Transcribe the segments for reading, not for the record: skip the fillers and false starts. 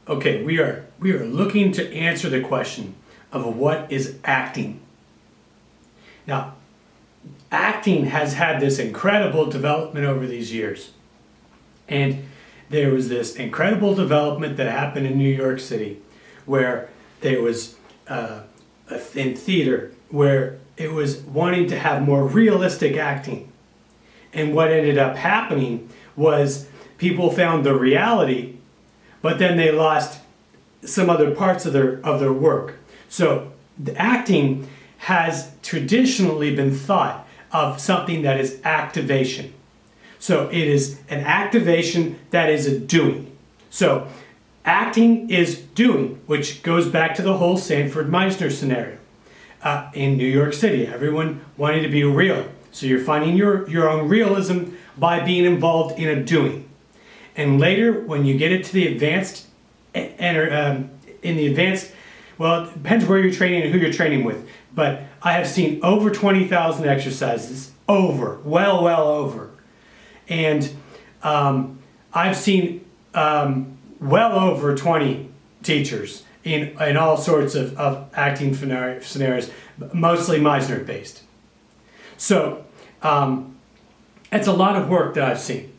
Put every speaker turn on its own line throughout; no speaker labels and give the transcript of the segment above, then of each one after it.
Okay, we are looking to answer the question of what is acting. Now, acting has had this incredible development over these years. And there was this incredible development that happened in New York City where there was in theater where it was wanting to have more realistic acting. And what ended up happening was people found the reality, but then they lost some other parts of their work. So the acting has traditionally been thought of something that is activation. So it is an activation that is a doing. So acting is doing, which goes back to the whole Sanford Meisner scenario. In New York City, everyone wanted to be real. So you're finding your own realism by being involved in a doing. And later, when you get it to the advanced, well, it depends where you're training and who you're training with. But I have seen over 20,000 exercises, well over. And I've seen well over 20 teachers in all sorts of acting scenarios, mostly Meisner based. So it's a lot of work that I've seen.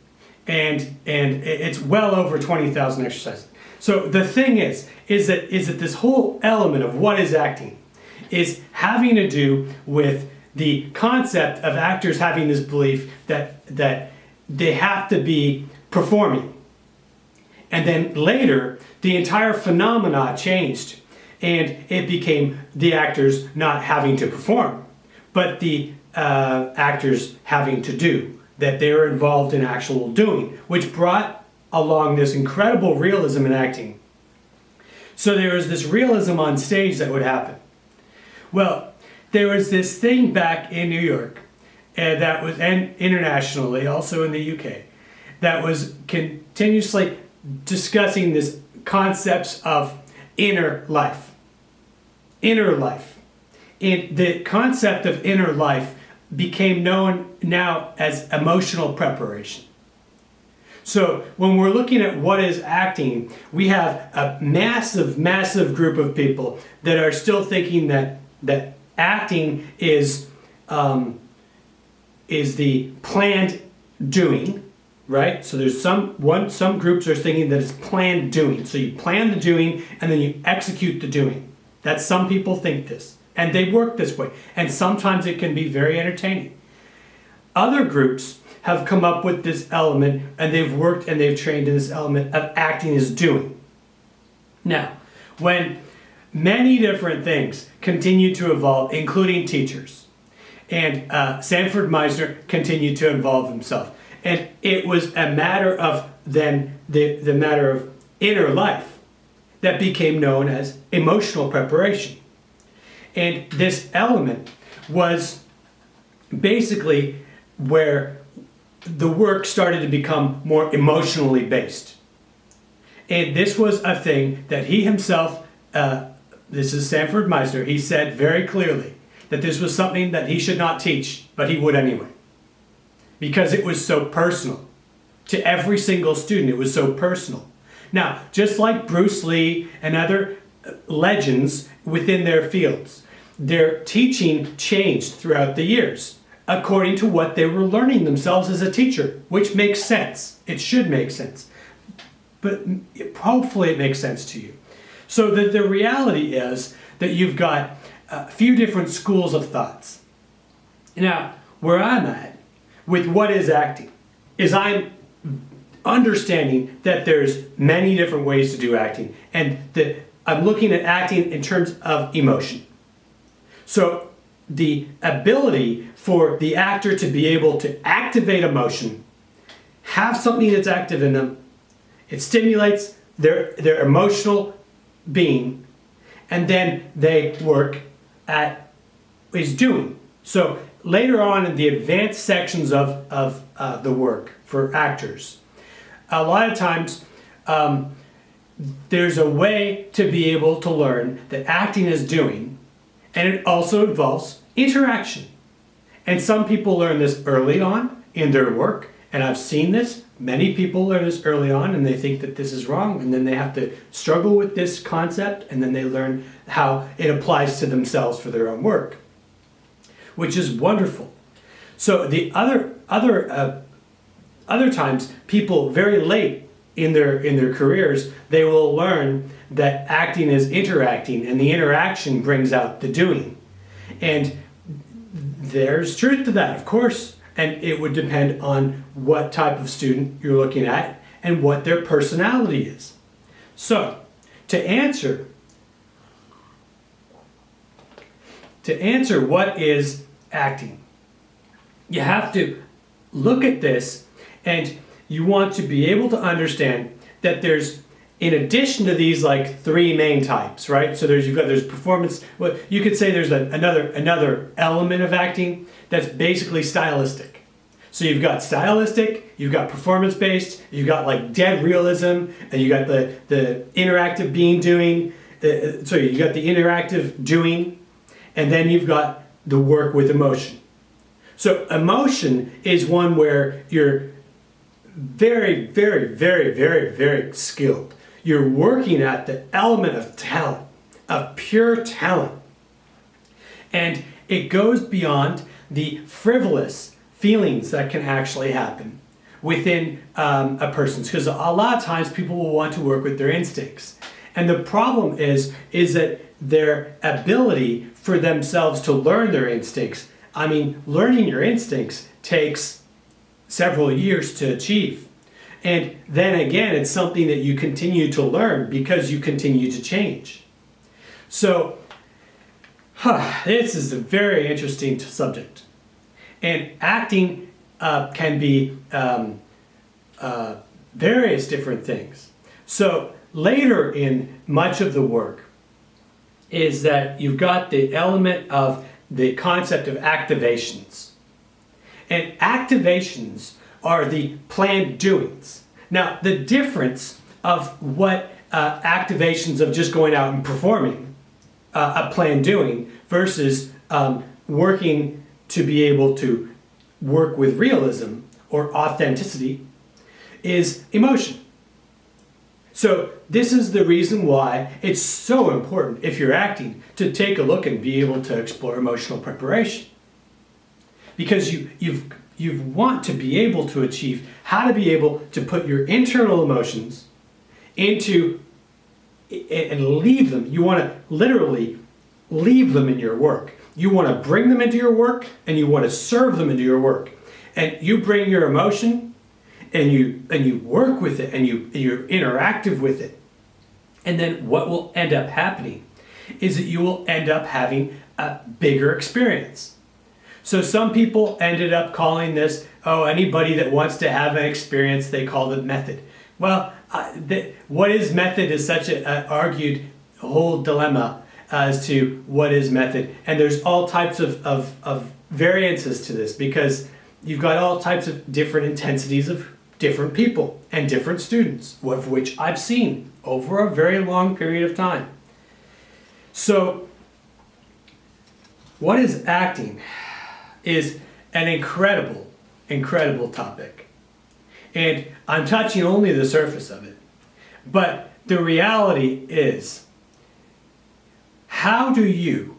And it's well over 20,000 exercises. So the thing is that this whole element of what is acting is having to do with the concept of actors having this belief that they have to be performing. And then later, the entire phenomena changed, and it became the actors not having to perform, but the actors having to do, that they were involved in actual doing, which brought along this incredible realism in acting. So there was this realism on stage that would happen. Well, there was this thing back in New York, and internationally, also in the UK, that was continuously discussing this concepts of inner life. Inner life. And the concept of inner life became known now as emotional preparation. So when we're looking at what is acting, we have a massive group of people that are still thinking that acting is the planned doing, right? So there's some groups are thinking that it's planned doing. So you plan the doing and then you execute the doing. That some people think this, and they work this way. And sometimes it can be very entertaining. Other groups have come up with this element, and they've worked and they've trained in this element of acting as doing. Now, when many different things continue to evolve, including teachers, and Sanford Meisner continued to involve himself. And it was a matter of then the matter of inner life that became known as emotional preparation. And this element was basically where the work started to become more emotionally based. And this was a thing that he himself, this is Sanford Meisner, he said very clearly that this was something that he should not teach, but he would anyway. Because it was so personal. To every single student, it was so personal. Now, just like Bruce Lee and other legends within their fields, their teaching changed throughout the years according to what they were learning themselves as a teacher, which makes sense. It should make sense. But hopefully it makes sense to you. So the reality is that you've got a few different schools of thoughts. Now, where I'm at with what is acting is I'm understanding that there's many different ways to do acting, and that I'm looking at acting in terms of emotion. So the ability for the actor to be able to activate emotion, have something that's active in them, it stimulates their emotional being, and then they work at is doing. So later on in the advanced sections of the work for actors, a lot of times there's a way to be able to learn that acting is doing, and it also involves interaction. And some people learn this early on in their work, And I've seen this. Many people learn this early on and they think that this is wrong, and then they have to struggle with this concept, and then they learn how it applies to themselves for their own work, which is wonderful. So the other times, people very late in their careers, they will learn that acting is interacting, and the interaction brings out the doing. And there's truth to that, of course. And it would depend on what type of student you're looking at and what their personality is. So, to answer what is acting, you have to look at this, and you want to be able to understand that there's, in addition to these like three main types, right? So there's performance. Well, you could say there's another element of acting that's basically stylistic. So you've got stylistic, you've got performance-based, you've got like dead realism, and you got the interactive doing, you got the interactive doing, and then you've got the work with emotion. So emotion is one where you're very, very, very, very, very skilled. You're working at the element of talent, of pure talent. And it goes beyond the frivolous feelings that can actually happen within a person's, because a lot of times people will want to work with their instincts. And the problem is that their ability for themselves to learn their instincts, I mean, learning your instincts takes several years to achieve. And then again, it's something that you continue to learn because you continue to change. So, this is a very interesting subject. And acting can be various different things. So later in much of the work is that you've got the element of the concept of activations. And activations are the planned doings. Now, the difference of what activations of just going out and performing a planned doing versus working to be able to work with realism or authenticity is emotion. So this is the reason why it's so important, if you're acting, to take a look and be able to explore emotional preparation. Because you want to be able to achieve how to be able to put your internal emotions into and leave them. You want to literally leave them in your work. You want to bring them into your work, and you want to serve them into your work. And you bring your emotion, and you work with it, and you're interactive with it. And then what will end up happening is that you will end up having a bigger experience. So some people ended up calling this, anybody that wants to have an experience, they call it method. Well, what is method is such an argued whole dilemma as to what is method. And there's all types of variances to this, because you've got all types of different intensities of different people and different students, of which I've seen over a very long period of time. So what is acting is an incredible, incredible topic. And I'm touching only the surface of it. But the reality is, how do you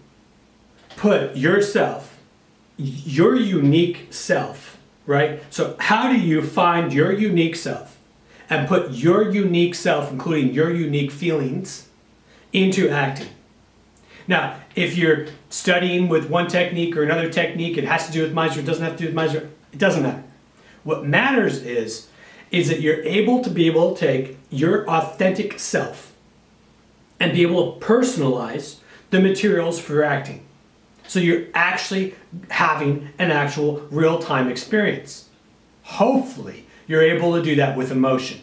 put yourself, your unique self, right? So how do you find your unique self and put your unique self, including your unique feelings, into acting? Now, if you're studying with one technique or another technique, it has to do with Meisner, it doesn't have to do with Meisner, it doesn't matter. What matters is that you're able to take your authentic self and be able to personalize the materials for acting. So you're actually having an actual real-time experience. Hopefully, you're able to do that with emotion.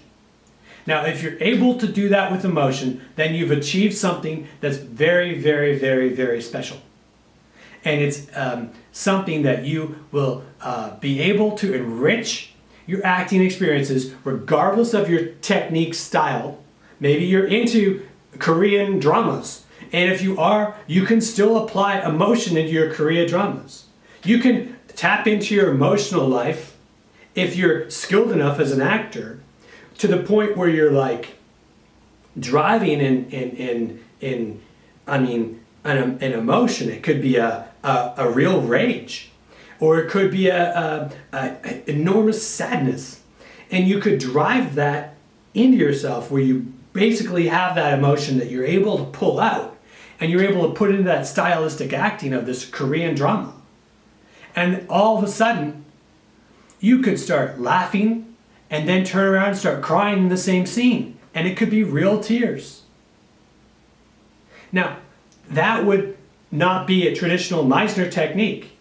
Now, if you're able to do that with emotion, then you've achieved something that's very, very, very, very special. And it's something that you will be able to enrich your acting experiences regardless of your technique style. Maybe you're into Korean dramas. And if you are, you can still apply emotion into your Korean dramas. You can tap into your emotional life if you're skilled enough as an actor to the point where you're like driving an emotion. It could be a real rage, or it could be a enormous sadness, and you could drive that into yourself where you basically have that emotion that you're able to pull out, and you're able to put into that stylistic acting of this Korean drama. And all of a sudden, you could start laughing and then turn around and start crying in the same scene. And it could be real tears. Now, that would not be a traditional Meisner technique,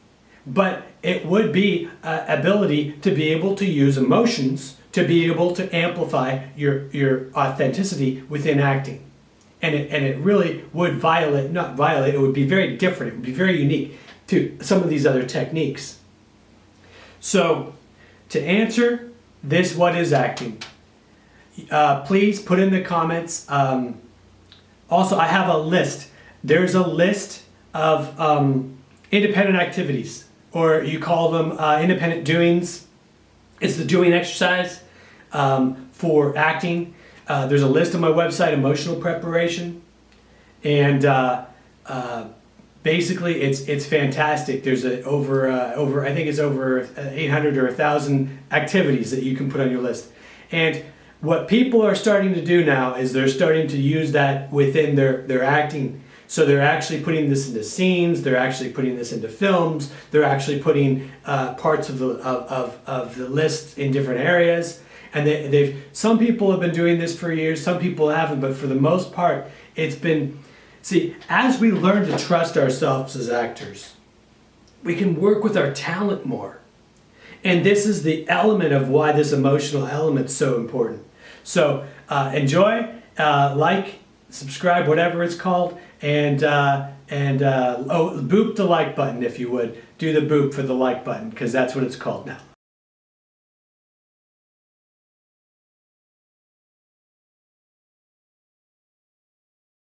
but it would be an ability to be able to use emotions to be able to amplify your authenticity within acting. And it really would it would be very different. It would be very unique to some of these other techniques. So, to answer this, what is acting? Please put in the comments. Also, I have a list. There's a list of independent activities, or you call them independent doings. It's the doing exercise for acting. There's a list on my website, Emotional Preparation, and basically it's fantastic. There's over I think it's over 800 or 1,000 activities that you can put on your list. And what people are starting to do now is they're starting to use that within their acting. So they're actually putting this into scenes, they're actually putting this into films, they're actually putting parts of the list in different areas. And some people have been doing this for years, some people haven't, but for the most part, it's been, see, as we learn to trust ourselves as actors, we can work with our talent more. And this is the element of why this emotional element is so important. So enjoy, like, subscribe, whatever it's called, and boop the like button if you would. Do the boop for the like button, because that's what it's called now.